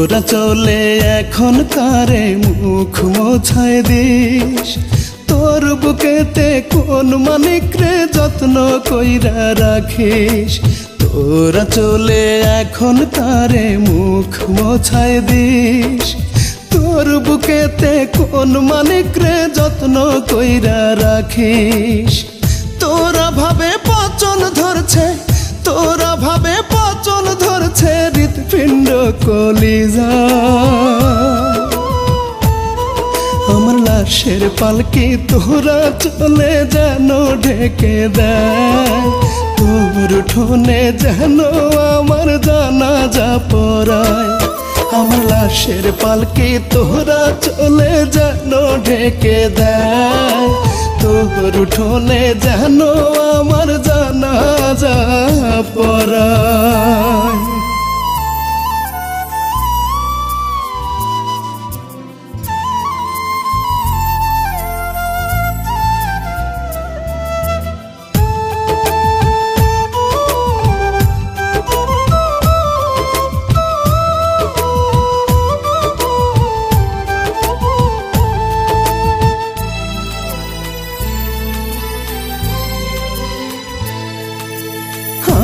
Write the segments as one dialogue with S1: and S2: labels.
S1: তোরা চলে এখন কারে মুখ মোছায় দিস, তোর বুকেতে কোন মানিক রে যত্ন কইরা রাখিস। তোরা চলে এখন কারে মুখ মোছায় দিস, তোর বুকেতে কোন মানিক রে যত্ন কইরা রাখিস। তোরা ভাবে পচন ধরছে, তোরা ভাবে পচন ধরছে হৃৎপিণ্ড কলিজা। আমার লাশের পালকি তোরা চলে যেন ঢেকে দেয়, তোর উঠোনে যেন আমার জানাজা পড়ায়। আমার লাশের পালকি তোরা চলে যেন ঢেকে দেয়, তোর উঠোনে যেন আমার জানাজা পড়ায়।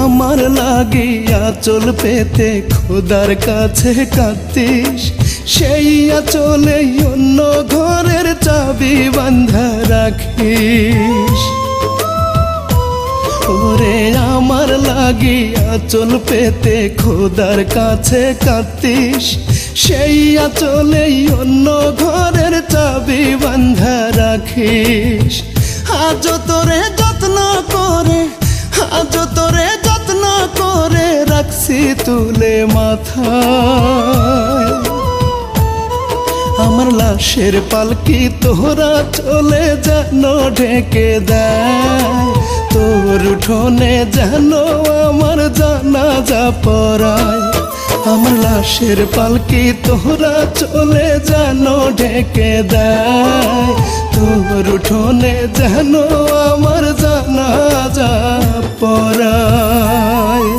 S1: আমার লাগিয়া চল পেতে খোদার কাছে কাঁদিস, সেই আঁচলে অন্য ঘরের চাবি বাঁধা রাখিস। ওরে আমার লাগিয়া চল পেতে খোদার কাছে কাঁদিস, সেই আঁচলে অন্য ঘরের চাবি বাঁধা রাখিস। আজ তোরে যত্ন করে, আজ তোরে যত্ন করে রাখছি তুলে মাথায়। আমার লাশের পালকি তোরা চলে যেন ঢেকে দেয়, তোর উঠোনে যেন আমার জানাজা পড়ায়। আমার লাশের পালকি তোরা চলে যেন ঢেকে দেয়, তোর উঠোনে যেন আমার জানাজা পড়ায়।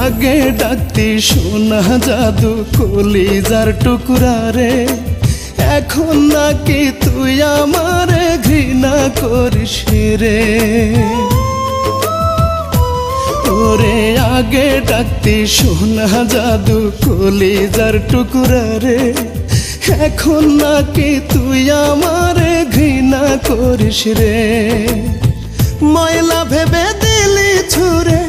S1: আগে ডাকতি সোনা জাদু কলিজার টুকরা রে, এখন নাকি তুই আমারে ঘৃণা করিস রে। ওরে আগে ডাকতি সোনা জাদু কলিজার টুকরা রে, এখন নাকি তুই আমারে ঘৃণা করিস রে। ময়লা ভেবে দিলি ছুঁড়ে,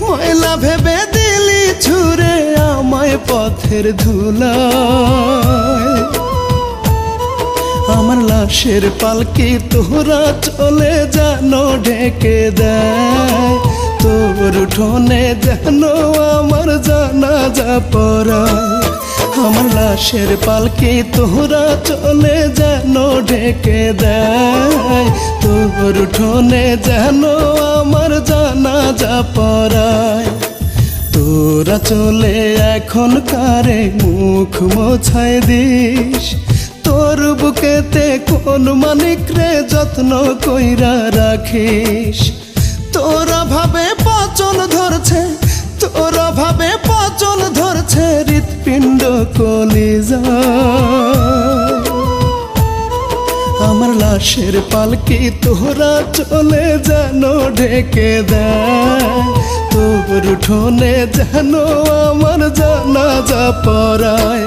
S1: ময়লা ভেবে দিলি ছুঁড়ে আমায় পথের ধুলায়। আমার লাশের পালকি তোরা চলে যেন ঢেকে দেয়, তোর উঠোনে যেন আমার জানাজা পড়ায়। আমার লাশের পালকি তোরা চলে যেন ঢেকে দেয়, তোর উঠোনে যেন আমার জানাজা পড়ায়। তোরা চলে এখন কারে মুখ মোছায় দিস, তোর বুকেতে কোন মানিক রে যত্ন কইরা রাখিস। তোরা ভাবে পচন ধরছে, তোরা ভাবে পচন ধরছে হৃৎপিণ্ড কলিজা। আমার লাশের পালকি তোরা চলে যেন ঢেকে দেয়, তোর উঠোনে যেন আমার জানাজা পড়ায়।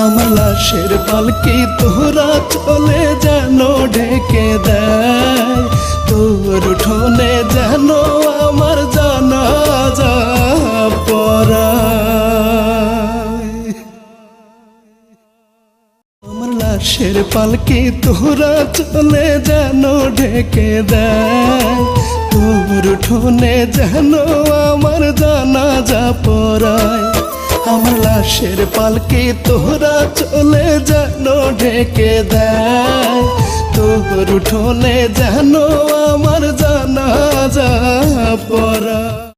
S1: আমার লাশের পালকি তোরা চলে যেন ঢেকে দেয়, তোর উঠোনে যেন আমার জানাজা পড়ায়। আমার লাশের পালকি তোরা চলে যেন ঢেকে দেয়, তোর উঠোনে যেন আমার জানাজা পড়ায়। আমার লাশের পালকি তোরা চলে যেন ঢেকে দেয়, তোর উঠোনে যেন আমার জানাজা পড়া।